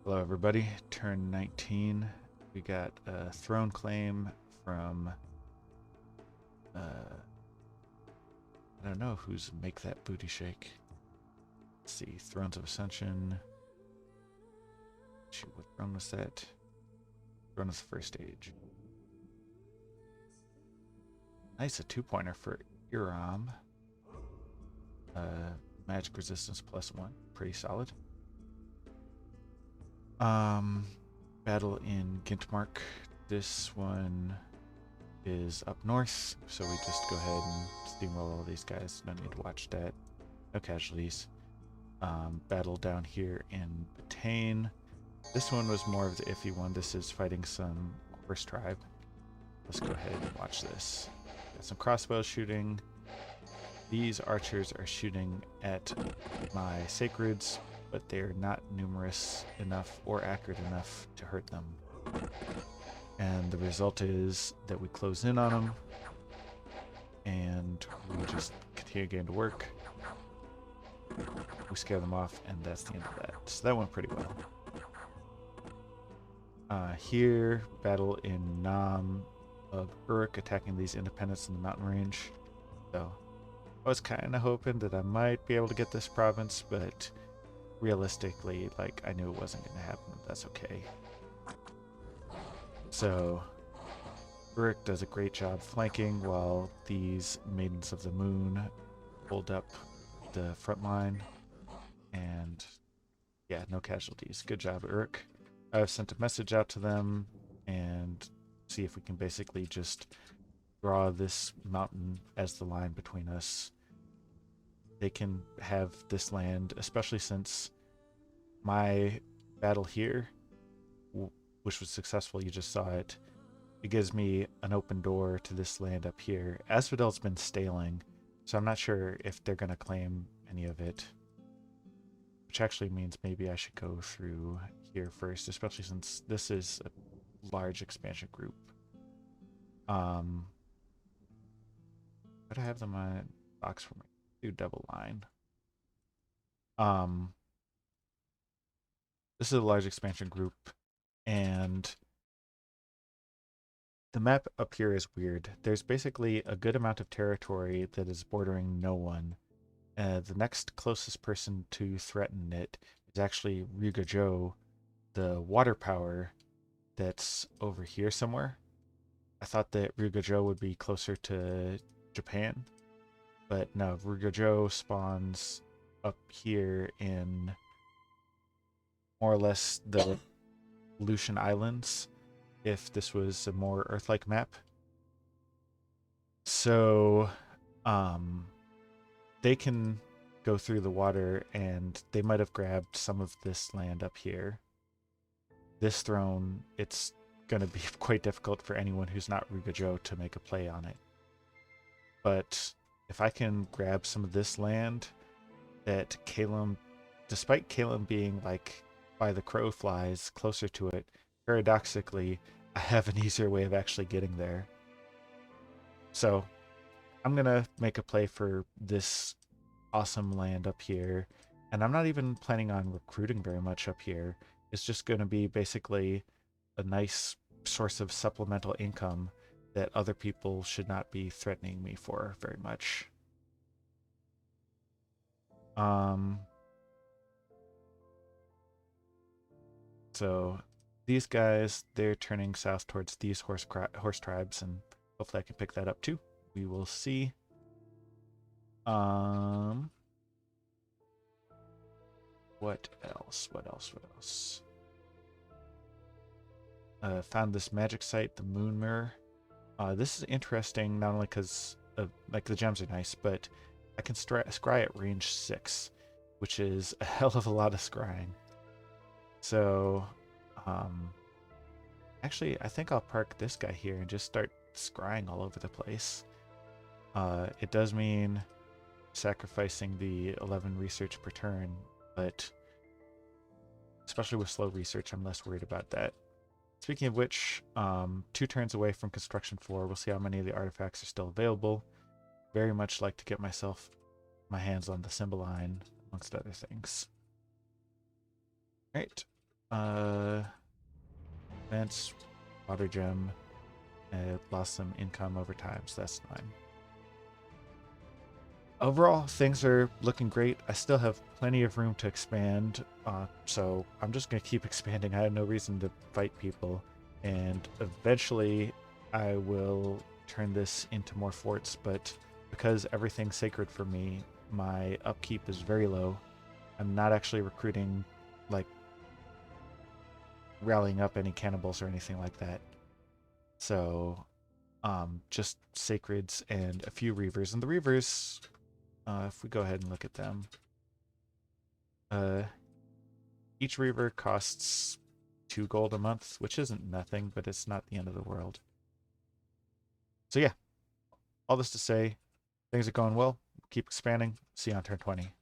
Hello, everybody. Turn 19. We got a throne claim from, I don't know who's Make That Booty Shake. Let's see, Thrones of Ascension. Shoot, what throne was that? Throne of the First Age. Nice, a 2-pointer for Iram. Magic resistance +1. Pretty solid. Battle in Gintmark. This one is up north, so we just go ahead and steamroll all these guys. No need to watch that. No casualties. Battle down here in Batagne. This one was more of the iffy one. This is fighting some horse tribe. Let's go ahead and watch this. Got some crossbow shooting. These archers are shooting at my sacreds, but they're not numerous enough or accurate enough to hurt them. And the result is that we close in on them, and we just continue getting to work. We scare them off, and that's the end of that. So that went pretty well. Here, battle in Nam of Uruk attacking these independents in the mountain range. So I was kind of hoping that I might be able to get this province, but realistically, like, I knew it wasn't going to happen. That's okay. So Uruk does a great job flanking while these Maidens of the Moon hold up the front line. And yeah, no casualties. Good job, Uruk. I've sent a message out to them and see if we can basically just draw this mountain as the line between us. They can have this land, especially since my battle here, which was successful, you just saw it. It gives me an open door to this land up here. Asphodel's been staling, so I'm not sure if they're going to claim any of it. Which actually means maybe I should go through here first, especially since this is a large expansion group. But I have them on box for me. Do double line. This is a large expansion group, and the map up here is weird. There's basically a good amount of territory that is bordering no one. The next closest person to threaten it is actually Ryugajo, the water power that's over here somewhere. I thought that Ryugajo would be closer to Japan, but no, Ryugajo spawns up here in more or less the Aleutian Islands, if this was a more Earth-like map. So, they can go through the water, and they might have grabbed some of this land up here. This throne, it's going to be quite difficult for anyone who's not Ryugajo to make a play on it. But if I can grab some of this land that Calum, despite Calum being like by the crow flies closer to it, paradoxically, I have an easier way of actually getting there. So I'm going to make a play for this awesome land up here. And I'm not even planning on recruiting very much up here. It's just going to be basically a nice source of supplemental income that other people should not be threatening me for very much. So these guys, they're turning south towards these horse tribes, and hopefully I can pick that up too. We will see. What else? What else? Found this magic site, the Moon Mirror. This is interesting, not only because like the gems are nice, but I can scry at range 6, which is a hell of a lot of scrying. So, actually, I think I'll park this guy here and just start scrying all over the place. It does mean sacrificing the 11 research per turn, but especially with slow research, I'm less worried about that. Speaking of which, 2 turns away from construction 4, we'll see how many of the artifacts are still available. Very much like to get my hands on the Cymbeline, amongst other things. Alright, Uh, Events, Water Gem, lost some income over time, so that's fine. Overall, things are looking great. I still have plenty of room to expand, so I'm just going to keep expanding. I have no reason to fight people, and eventually I will turn this into more forts, but because everything's sacred for me, my upkeep is very low. I'm not actually recruiting, like, rallying up any cannibals or anything like that. So, just sacreds and a few reavers. And the reavers, if we go ahead and look at them, each reaver costs 2 gold a month, which isn't nothing, but it's not the end of the world. So yeah, all this to say, things are going well. Keep expanding. See you on turn 20.